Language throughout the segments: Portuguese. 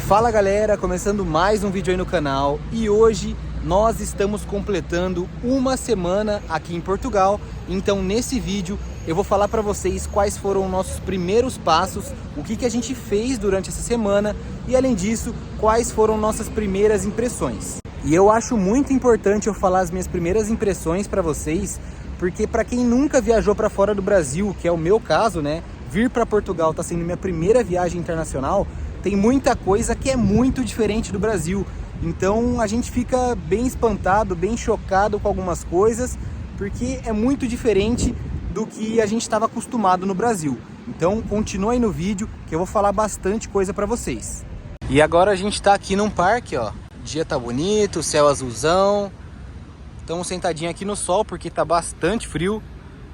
Fala galera, começando mais um vídeo aí no canal e hoje nós estamos completando uma semana aqui em Portugal. Então nesse vídeo eu vou falar para vocês quais foram nossos primeiros passos, o que a gente fez durante essa semana e além disso, quais foram nossas primeiras impressões. E eu acho muito importante eu falar as minhas primeiras impressões para vocês, porque para quem nunca viajou para fora do Brasil, que é o meu caso, né, vir para Portugal está sendo minha primeira viagem internacional, tem muita coisa que é muito diferente do Brasil. Então a gente fica bem espantado, bem chocado com algumas coisas, porque é muito diferente do que a gente estava acostumado no Brasil. Então continua aí no vídeo que eu vou falar bastante coisa para vocês. E agora a gente está aqui num parque, ó. O dia tá bonito, céu azulzão. Estamos sentadinhos aqui no sol porque tá bastante frio.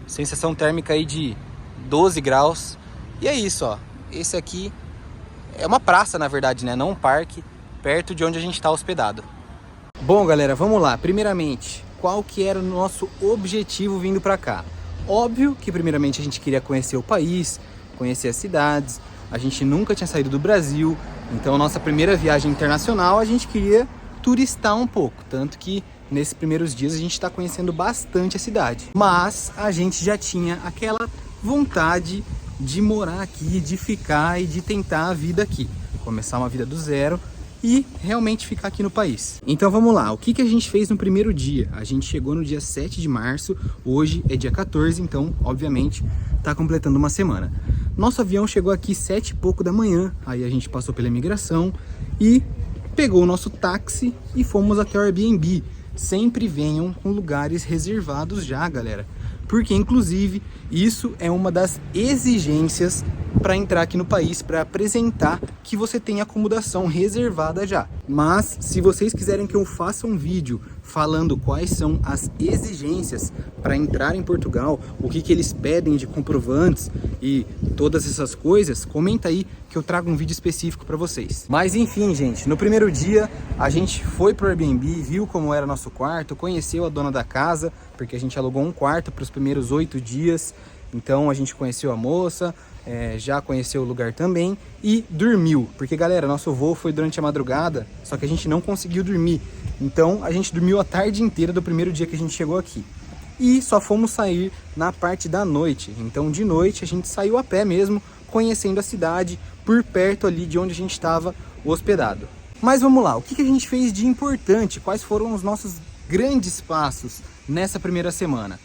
Sensação térmica aí de 12 graus. E é isso, ó. Esse aqui é uma praça, na verdade, né? Não um parque, perto de onde a gente está hospedado. Bom, galera, vamos lá. Primeiramente, qual que era o nosso objetivo vindo para cá? Óbvio que primeiramente a gente queria conhecer o país, conhecer as cidades. A gente nunca tinha saído do Brasil, então nossa primeira viagem internacional a gente queria turistar um pouco. Tanto que nesses primeiros dias a gente está conhecendo bastante a cidade. Mas a gente já tinha aquela vontade de morar aqui, de ficar e de tentar a vida aqui. Começar uma vida do zero e realmente ficar aqui no país. Então vamos lá, o que a gente fez no primeiro dia? A gente chegou no dia 7 de março, hoje é dia 14, então obviamente está completando uma semana. Nosso avião chegou aqui 7 e pouco da manhã, aí a gente passou pela imigração e pegou o nosso táxi e fomos até o Airbnb. Sempre venham com lugares reservados já, galera. Porque, inclusive, isso é uma das exigências para entrar aqui no país, para apresentar que você tem acomodação reservada já. Mas, se vocês quiserem que eu faça um vídeo falando quais são as exigências para entrar em Portugal, o que eles pedem de comprovantes e todas essas coisas, comenta aí que eu trago um vídeo específico para vocês. Mas enfim, gente, no primeiro dia a gente foi pro Airbnb, viu como era nosso quarto, conheceu a dona da casa, porque a gente alugou um quarto para os primeiros 8 dias. Então a gente conheceu a moça, já conheceu o lugar também e dormiu. Porque, galera, nosso voo foi durante a madrugada, só que a gente não conseguiu dormir. Então a gente dormiu a tarde inteira do primeiro dia que a gente chegou aqui. E só fomos sair na parte da noite. Então de noite a gente saiu a pé mesmo, conhecendo a cidade por perto ali de onde a gente estava hospedado. Mas vamos lá, o que a gente fez de importante? Quais foram os nossos grandes passos nessa primeira semana?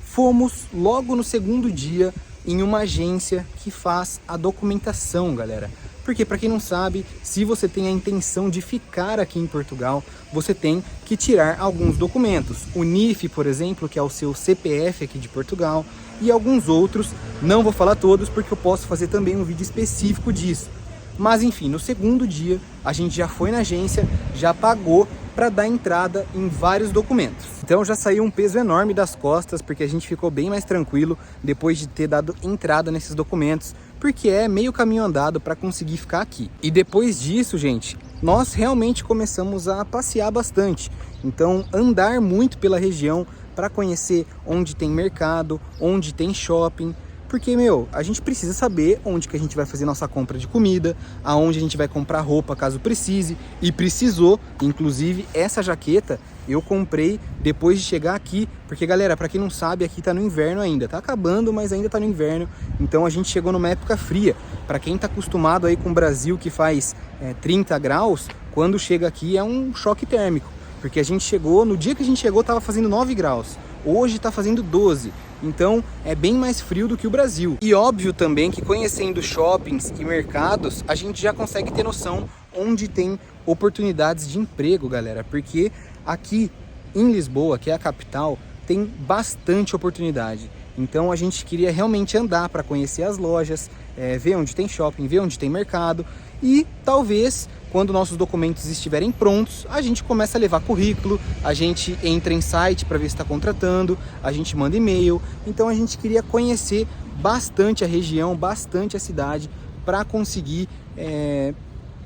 Fomos logo no segundo dia em uma agência que faz a documentação, galera. Porque, para quem não sabe, se você tem a intenção de ficar aqui em Portugal, você tem que tirar alguns documentos. O NIF, por exemplo, que é o seu CPF aqui de Portugal, e alguns outros. Não vou falar todos porque eu posso fazer também um vídeo específico disso. Mas enfim, no segundo dia a gente já foi na agência, já pagou para dar entrada em vários documentos. Então já saiu um peso enorme das costas, porque a gente ficou bem mais tranquilo depois de ter dado entrada nesses documentos, porque é meio caminho andado para conseguir ficar aqui. E depois disso, gente, nós realmente começamos a passear bastante. Então andar muito pela região para conhecer onde tem mercado, onde tem shopping. Porque, a gente precisa saber onde que a gente vai fazer nossa compra de comida, aonde a gente vai comprar roupa caso precise, e precisou. Inclusive, essa jaqueta eu comprei depois de chegar aqui, porque, galera, para quem não sabe, aqui tá no inverno ainda, tá acabando, mas ainda tá no inverno, então a gente chegou numa época fria. Para quem tá acostumado aí com o Brasil, que faz 30 graus, quando chega aqui é um choque térmico, porque a gente chegou, no dia que a gente chegou tava fazendo 9 graus, hoje tá fazendo 12. Então é bem mais frio do que o Brasil. E óbvio também que conhecendo shoppings e mercados, a gente já consegue ter noção onde tem oportunidades de emprego, galera. Porque aqui em Lisboa, que é a capital, tem bastante oportunidade. Então a gente queria realmente andar para conhecer as lojas, ver onde tem shopping, ver onde tem mercado. E talvez, quando nossos documentos estiverem prontos, a gente começa a levar currículo, a gente entra em site para ver se está contratando, a gente manda e-mail. Então a gente queria conhecer bastante a região, bastante a cidade, para conseguir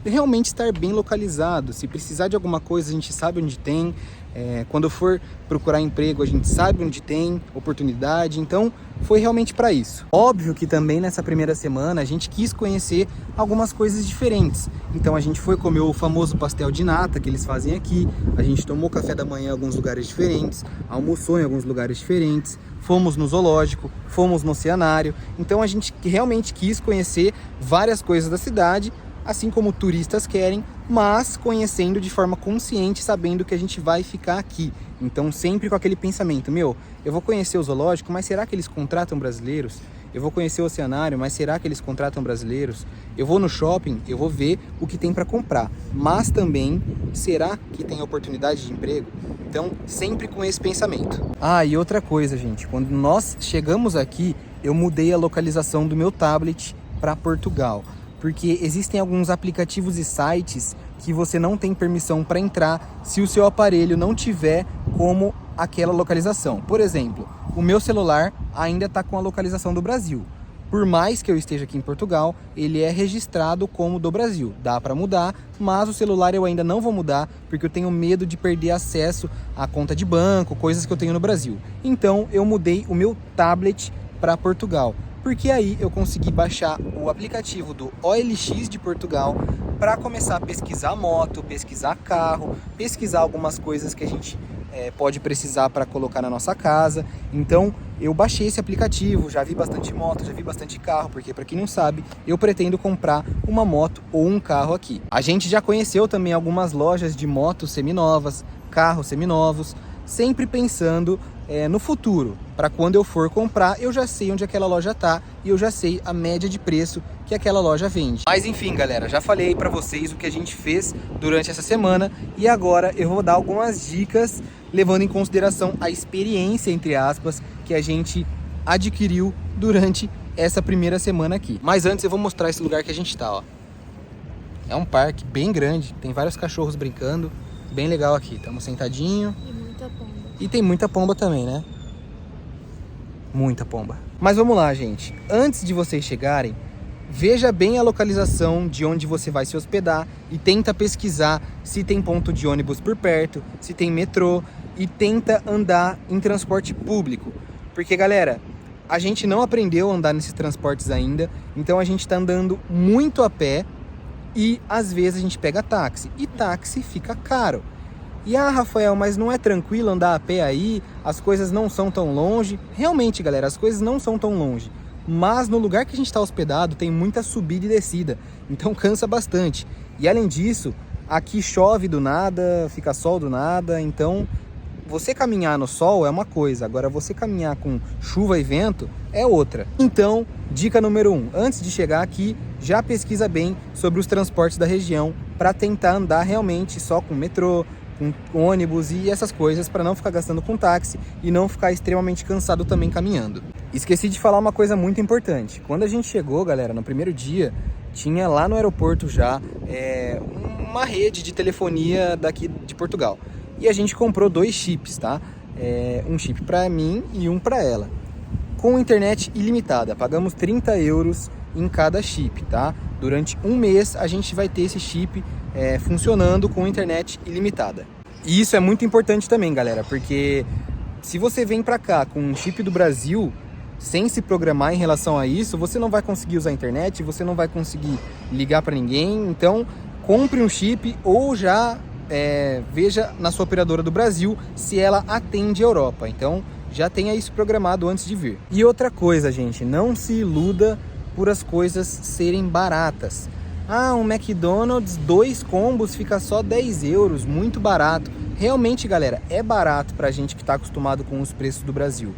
realmente estar bem localizado. Se precisar de alguma coisa, a gente sabe onde tem. Quando for procurar emprego, a gente sabe onde tem oportunidade. Então, foi realmente para isso. Óbvio que também nessa primeira semana a gente quis conhecer algumas coisas diferentes. Então, a gente foi comer o famoso pastel de nata que eles fazem aqui. A gente tomou café da manhã em alguns lugares diferentes, almoçou em alguns lugares diferentes. Fomos no zoológico, fomos no oceanário. Então, a gente realmente quis conhecer várias coisas da cidade, assim como turistas querem, mas conhecendo de forma consciente, sabendo que a gente vai ficar aqui. Então, sempre com aquele pensamento, eu vou conhecer o zoológico, mas será que eles contratam brasileiros? Eu vou conhecer o oceanário, mas será que eles contratam brasileiros? Eu vou no shopping, eu vou ver o que tem para comprar, mas também, será que tem oportunidade de emprego? Então, sempre com esse pensamento. E outra coisa, gente, quando nós chegamos aqui, eu mudei a localização do meu tablet para Portugal, porque existem alguns aplicativos e sites que você não tem permissão para entrar se o seu aparelho não tiver como aquela localização. Por exemplo, o meu celular ainda está com a localização do Brasil. Por mais que eu esteja aqui em Portugal, ele é registrado como do Brasil. Dá para mudar, mas o celular eu ainda não vou mudar, porque eu tenho medo de perder acesso à conta de banco, coisas que eu tenho no Brasil. Então, eu mudei o meu tablet para Portugal, porque aí eu consegui baixar o aplicativo do OLX de Portugal para começar a pesquisar moto, pesquisar carro, pesquisar algumas coisas que a gente pode precisar para colocar na nossa casa. Então eu baixei esse aplicativo, já vi bastante moto, já vi bastante carro, porque para quem não sabe, eu pretendo comprar uma moto ou um carro aqui. A gente já conheceu também algumas lojas de motos seminovas, carros seminovos, sempre pensando no futuro, para quando eu for comprar, eu já sei onde aquela loja tá e eu já sei a média de preço que aquela loja vende. Mas enfim, galera, já falei para vocês o que a gente fez durante essa semana e agora eu vou dar algumas dicas levando em consideração a experiência, entre aspas, que a gente adquiriu durante essa primeira semana aqui. Mas antes eu vou mostrar esse lugar que a gente tá, ó. É um parque bem grande, tem vários cachorros brincando, bem legal aqui. Estamos sentadinho. E tem muita pomba também, né? Muita pomba. Mas vamos lá, gente. Antes de vocês chegarem, veja bem a localização de onde você vai se hospedar e tenta pesquisar se tem ponto de ônibus por perto, se tem metrô, e tenta andar em transporte público. Porque, galera, a gente não aprendeu a andar nesses transportes ainda, então a gente tá andando muito a pé e às vezes a gente pega táxi. E táxi fica caro. E Rafael, mas não é tranquilo andar a pé aí? As coisas não são tão longe? Realmente, galera, as coisas não são tão longe. Mas no lugar que a gente está hospedado tem muita subida e descida, então cansa bastante. E além disso, aqui chove do nada, fica sol do nada, então você caminhar no sol é uma coisa, agora você caminhar com chuva e vento é outra. Então, dica número 1, antes de chegar aqui, já pesquisa bem sobre os transportes da região para tentar andar realmente só com metrô, com ônibus e essas coisas, para não ficar gastando com táxi e não ficar extremamente cansado também caminhando. Esqueci de falar uma coisa muito importante. Quando a gente chegou, galera, no primeiro dia, tinha lá no aeroporto já uma rede de telefonia daqui de Portugal. E a gente comprou 2 chips, tá? Um chip para mim e um para ela. Com internet ilimitada, pagamos 30 euros em cada chip, tá? Durante um mês a gente vai ter esse chip funcionando com internet ilimitada. E isso é muito importante também, galera, porque se você vem para cá com um chip do Brasil, sem se programar em relação a isso, você não vai conseguir usar a internet, você não vai conseguir ligar para ninguém. Então, compre um chip ou já veja na sua operadora do Brasil se ela atende a Europa. Então, já tenha isso programado antes de vir. E outra coisa, gente, não se iluda por as coisas serem baratas. Um McDonald's, 2 combos fica só 10 euros, muito barato. Realmente, galera, é barato pra gente que tá acostumado com os preços do Brasil.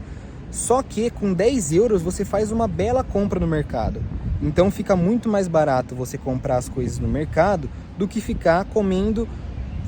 Só que com 10 euros você faz uma bela compra no mercado. Então fica muito mais barato você comprar as coisas no mercado do que ficar comendo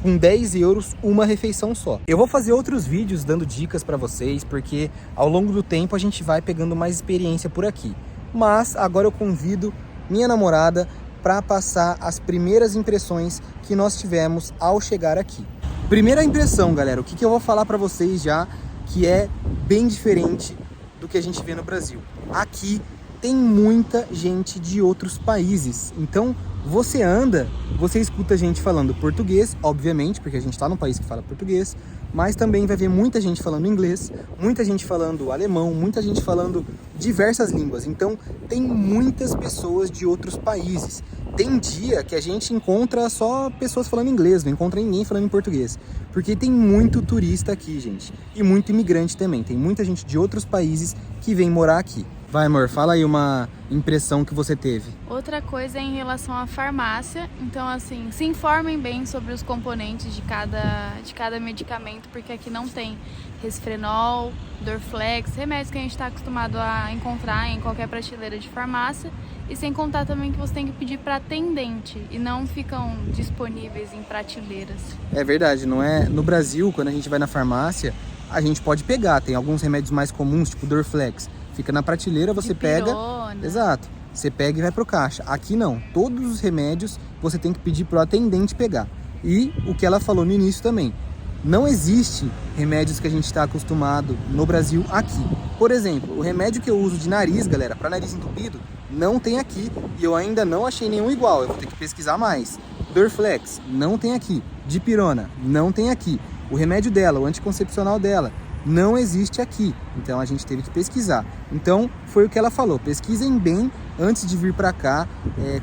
com 10 euros uma refeição só. Eu vou fazer outros vídeos dando dicas pra vocês, porque ao longo do tempo a gente vai pegando mais experiência por aqui. Mas agora eu convido minha namorada para passar as primeiras impressões que nós tivemos ao chegar aqui. Primeira impressão, galera, o que eu vou falar para vocês já, que é bem diferente do que a gente vê no Brasil. Aqui tem muita gente de outros países, então Você anda, você escuta gente falando português, obviamente, porque a gente está num país que fala português, mas também vai ver muita gente falando inglês, muita gente falando alemão, muita gente falando diversas línguas. Então, tem muitas pessoas de outros países. Tem dia que a gente encontra só pessoas falando inglês, não encontra ninguém falando em português. Porque tem muito turista aqui, gente. E muito imigrante também. Tem muita gente de outros países que vem morar aqui. Vai, amor, fala aí uma impressão que você teve. Outra coisa é em relação à farmácia. Então, assim, se informem bem sobre os componentes de cada medicamento, porque aqui não tem Resfrenol, Dorflex, remédios que a gente está acostumado a encontrar em qualquer prateleira de farmácia. E sem contar também que você tem que pedir para atendente e não ficam disponíveis em prateleiras. É verdade, não é? No Brasil, quando a gente vai na farmácia, a gente pode pegar. Tem alguns remédios mais comuns, tipo Dorflex. Fica na prateleira, você pega. Exato. Você pega e vai pro caixa. Aqui não. Todos os remédios você tem que pedir pro atendente pegar. E o que ela falou no início também. Não existe remédios que a gente está acostumado no Brasil aqui. Por exemplo, o remédio que eu uso de nariz, galera, para nariz entupido, não tem aqui. E eu ainda não achei nenhum igual. Eu vou ter que pesquisar mais. Dorflex, não tem aqui. Dipirona, não tem aqui. O remédio dela, o anticoncepcional dela, não existe aqui, então a gente teve que pesquisar. Então foi o que ela falou, pesquisem bem antes de vir para cá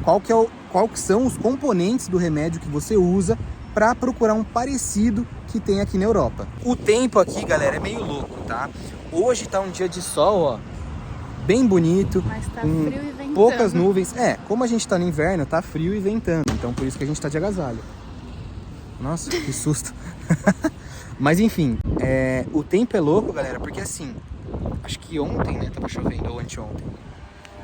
qual que são os componentes do remédio que você usa para procurar um parecido que tem aqui na Europa. O tempo aqui, galera, é meio louco, tá? Hoje tá um dia de sol, ó, bem bonito, mas tá frio e ventando. Poucas nuvens. Como a gente tá no inverno, tá frio e ventando, então por isso que a gente tá de agasalho. Nossa, que susto. Mas enfim, o tempo é louco, galera, porque assim, acho que ontem, né, tava chovendo, ou anteontem.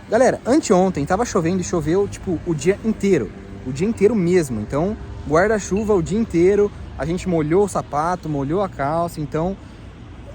Galera, anteontem tava chovendo e choveu, tipo, o dia inteiro mesmo. Então, guarda-chuva o dia inteiro, a gente molhou o sapato, molhou a calça, então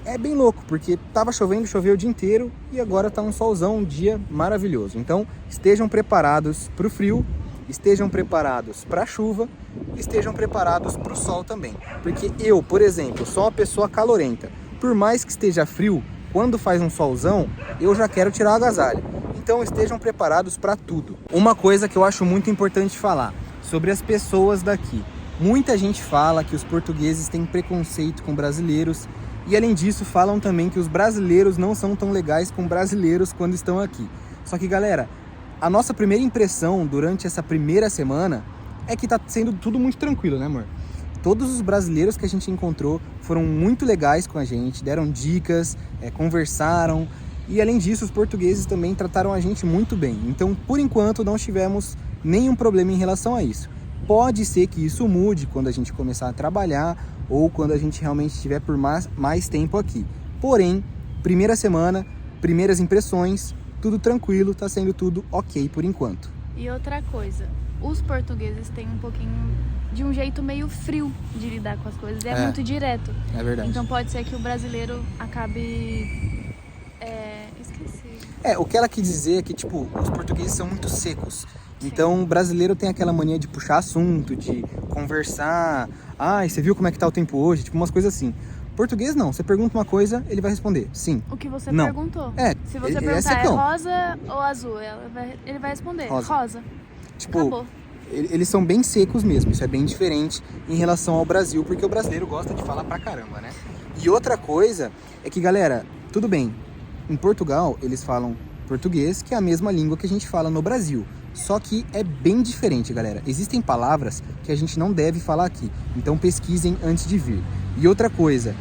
é bem louco, porque tava chovendo, choveu o dia inteiro e agora tá um solzão, um dia maravilhoso. Então, estejam preparados pro frio, estejam preparados para a chuva, estejam preparados para o sol também. Porque eu, por exemplo, sou uma pessoa calorenta. Por mais que esteja frio, quando faz um solzão, eu já quero tirar o agasalho. Então estejam preparados para tudo. Uma coisa que eu acho muito importante falar sobre as pessoas daqui. Muita gente fala que os portugueses têm preconceito com brasileiros e, além disso, falam também que os brasileiros não são tão legais com brasileiros quando estão aqui. Só que, galera, a nossa primeira impressão durante essa primeira semana é que tá sendo tudo muito tranquilo, né, amor? Todos os brasileiros que a gente encontrou foram muito legais com a gente, deram dicas, conversaram. E além disso, os portugueses também trataram a gente muito bem. Então, por enquanto, não tivemos nenhum problema em relação a isso. Pode ser que isso mude quando a gente começar a trabalhar ou quando a gente realmente estiver por mais tempo aqui. Porém, primeira semana, primeiras impressões, tudo tranquilo, tá sendo tudo ok por enquanto. E outra coisa, os portugueses têm um pouquinho de um jeito meio frio de lidar com as coisas, é muito direto. É verdade. Então pode ser que o brasileiro acabe... esqueci. O que ela quis dizer é que, tipo, os portugueses são muito secos. Então o brasileiro tem aquela mania de puxar assunto, de conversar. Ai, você viu como é que tá o tempo hoje? Tipo, umas coisas assim. Português não, você pergunta uma coisa, ele vai responder sim. O que você não. Perguntou. Se você ele perguntar é rosa ou azul, ele vai responder rosa. Tipo, acabou. Eles são bem secos mesmo, isso é bem diferente em relação ao Brasil, porque o brasileiro gosta de falar pra caramba, né? E outra coisa é que, galera, tudo bem, em Portugal eles falam português, que é a mesma língua que a gente fala no Brasil. Só que é bem diferente, galera. Existem palavras que a gente não deve falar aqui, então pesquisem antes de vir. E outra coisa,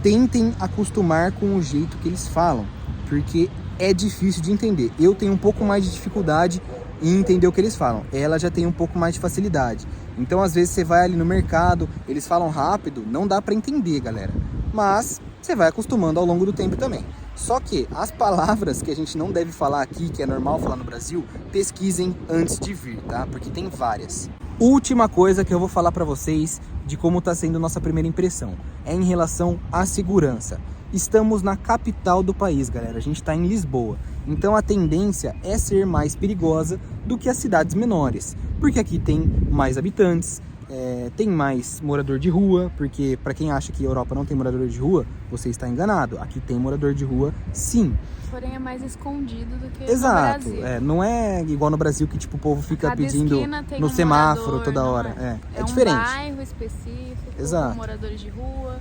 tentem acostumar com o jeito que eles falam, porque é difícil de entender. Eu tenho um pouco mais de dificuldade em entender o que eles falam. Ela já tem um pouco mais de facilidade. Então, às vezes, você vai ali no mercado, eles falam rápido, não dá pra entender, galera. Mas você vai acostumando ao longo do tempo também. Só que as palavras que a gente não deve falar aqui, que é normal falar no Brasil, pesquisem antes de vir, tá? Porque tem várias. Última coisa que eu vou falar pra vocês de como tá sendo nossa primeira impressão é em relação à segurança. Estamos na capital do país, galera. A gente tá em Lisboa. Então a tendência é ser mais perigosa do que as cidades menores. Porque aqui tem mais habitantes, tem mais morador de rua, porque para quem acha que a Europa não tem morador de rua, você está enganado. Aqui tem morador de rua, sim. Porém é mais escondido do que Exato, no Brasil. Não é igual no Brasil que tipo, o povo fica Cada pedindo esquina tem no um semáforo morador, toda não hora. É um diferente. bairro específico, Exato. com moradores de rua.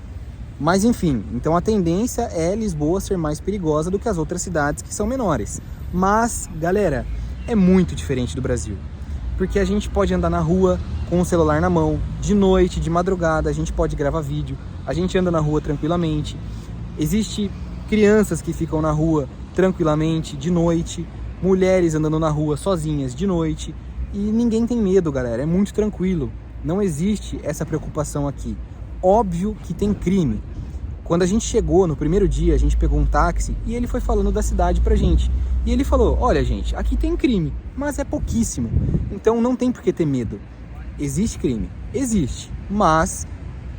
Mas enfim, então a tendência é Lisboa ser mais perigosa do que as outras cidades que são menores. Mas, galera, é muito diferente do Brasil. Porque a gente pode andar na rua com o celular na mão, de noite, de madrugada, a gente pode gravar vídeo, a gente anda na rua tranquilamente. Existe crianças que ficam na rua tranquilamente de noite, mulheres andando na rua sozinhas de noite, e ninguém tem medo, galera, é muito tranquilo. Não existe essa preocupação aqui. Óbvio que tem crime. Quando a gente chegou no primeiro dia, a gente pegou um táxi e ele foi falando da cidade pra gente. E ele falou, olha gente, aqui tem crime, mas é pouquíssimo. Então não tem por que ter medo. Existe crime? Existe. Mas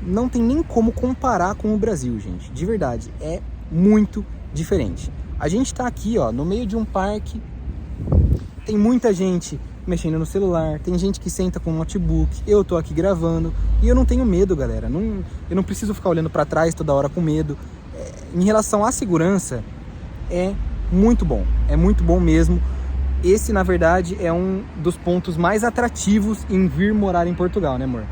não tem nem como comparar com o Brasil, gente. De verdade, é muito diferente. A gente tá aqui, ó, no meio de um parque. Tem muita gente mexendo no celular, tem gente que senta com o notebook, eu tô aqui gravando e eu não tenho medo, galera. Eu não preciso ficar olhando pra trás toda hora com medo. Em relação à segurança, é muito bom mesmo. Esse, na verdade, é um dos pontos mais atrativos em vir morar em Portugal, né, amor?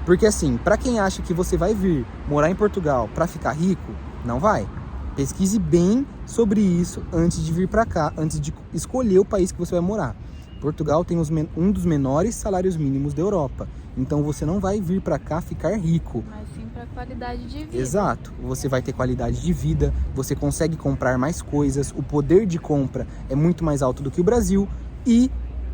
Porque assim, pra quem acha que você vai vir morar em Portugal pra ficar rico, não vai. Pesquise bem sobre isso antes de vir pra cá, antes de escolher o país que você vai morar. Portugal tem um dos menores salários mínimos da Europa. Então você não vai vir para cá ficar rico. Mas sim para qualidade de vida. Exato. Você vai ter qualidade de vida, você consegue comprar mais coisas, o poder de compra é muito mais alto do que o Brasil e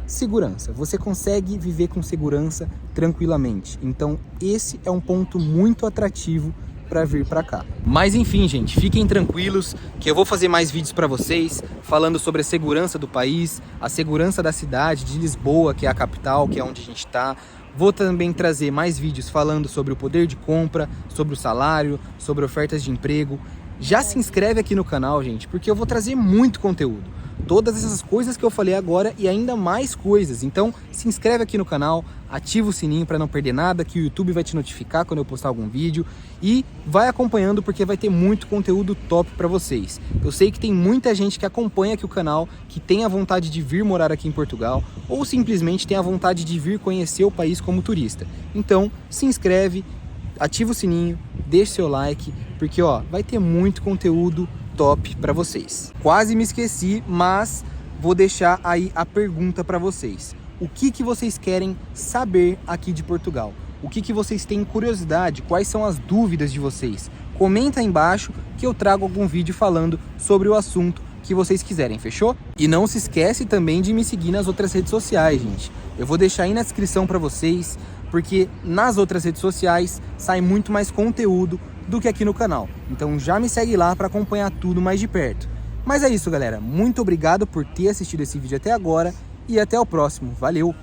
segurança. Você consegue viver com segurança tranquilamente. Então esse é um ponto muito atrativo para vir para cá. Mas enfim, gente, fiquem tranquilos que eu vou fazer mais vídeos para vocês falando sobre a segurança do país, a segurança da cidade de Lisboa, que é a capital, que é onde a gente está. Vou também trazer mais vídeos falando sobre o poder de compra, sobre o salário, sobre ofertas de emprego. Já se inscreve aqui no canal, gente, porque eu vou trazer muito conteúdo. Todas essas coisas que eu falei agora e ainda mais coisas. Então se inscreve aqui no canal, ativa o sininho para não perder nada, que o YouTube vai te notificar quando eu postar algum vídeo. E vai acompanhando porque vai ter muito conteúdo top para vocês. Eu sei que tem muita gente que acompanha aqui o canal, que tem a vontade de vir morar aqui em Portugal, ou simplesmente tem a vontade de vir conhecer o país como turista. Então se inscreve, ativa o sininho, deixa seu like, porque ó, vai ter muito conteúdo top para vocês. Quase me esqueci, mas vou deixar aí a pergunta para vocês. O que vocês querem saber aqui de Portugal? O que vocês têm curiosidade? Quais são as dúvidas de vocês? Comenta aí embaixo que eu trago algum vídeo falando sobre o assunto que vocês quiserem, fechou? E não se esquece também de me seguir nas outras redes sociais, gente. Eu vou deixar aí na descrição para vocês, porque nas outras redes sociais sai muito mais conteúdo do que aqui no canal. Então já me segue lá para acompanhar tudo mais de perto. Mas é isso, galera. Muito obrigado por ter assistido esse vídeo até agora e até o próximo. Valeu!